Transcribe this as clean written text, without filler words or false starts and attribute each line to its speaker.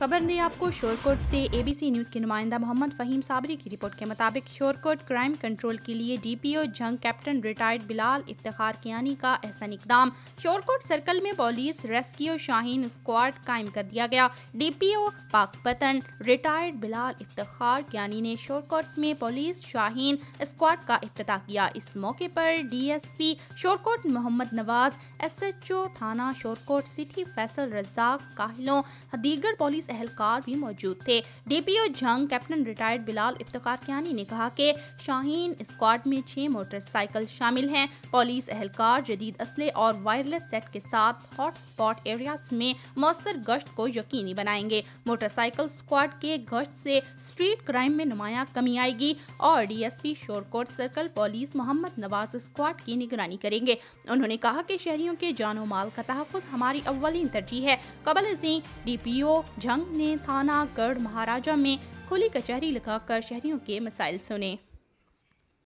Speaker 1: खबर दें आपको शोरकोट से। एबीसी न्यूज़ के नुमाइंदा मोहम्मद फ़हीम साबरी की रिपोर्ट के मुताबिक शोरकोट क्राइम कंट्रोल के लिए डीपीओ जंग कैप्टन रिटायर्ड बिलाल इफ्तिखार कियानी का अहसन इकदाम। शोरकोट सर्कल में पुलिस रेस्क्यू शाहीन स्क्वाड कायम कर दिया गया। डीपीओ पाकपतन रिटायर्ड बिलाल इफ्तिखार कियानी ने शोरकोट में पुलिस शाहीन स्क्वाड का इफ्तिताह किया। इस मौके पर डीएसपी शोरकोट मोहम्मद नवाज, एसएचओ थाना शोरकोट सिटी फैसल रज्जाक काहिलों दीगर पुलिस एहलकार भी मौजूद थे। डीपीओ जंग कैप्टन रिटायर्ड बिलाल इफ्तिखार कियानी ने कहा कि शाहीन स्क्वाड में 6 मोटरसाइकिल शामिल हैं। पुलिस एहलकार जदीद असले और वायरलेस सेट के साथ हॉट स्पॉट एरियाज में मौसर गश्त को यकीनी बनाएंगे। मोटरसाइकिल स्क्वाड के गश्त से स्ट्रीट क्राइम में नुमायां कमी आएगी और DSP Shorkot circle police Mohammad Nawaz squad की निगरानी करेंगे। उन्होंने कहा कि शहरियों के जानो माल का तहफ़्फ़ुज़ हमारी अव्वलीन तरजीह है। कबल डीपीओ जंग ने थाना गढ़ महाराजा में खुली कचहरी लगाकर शहरियों के मसाइल सुने।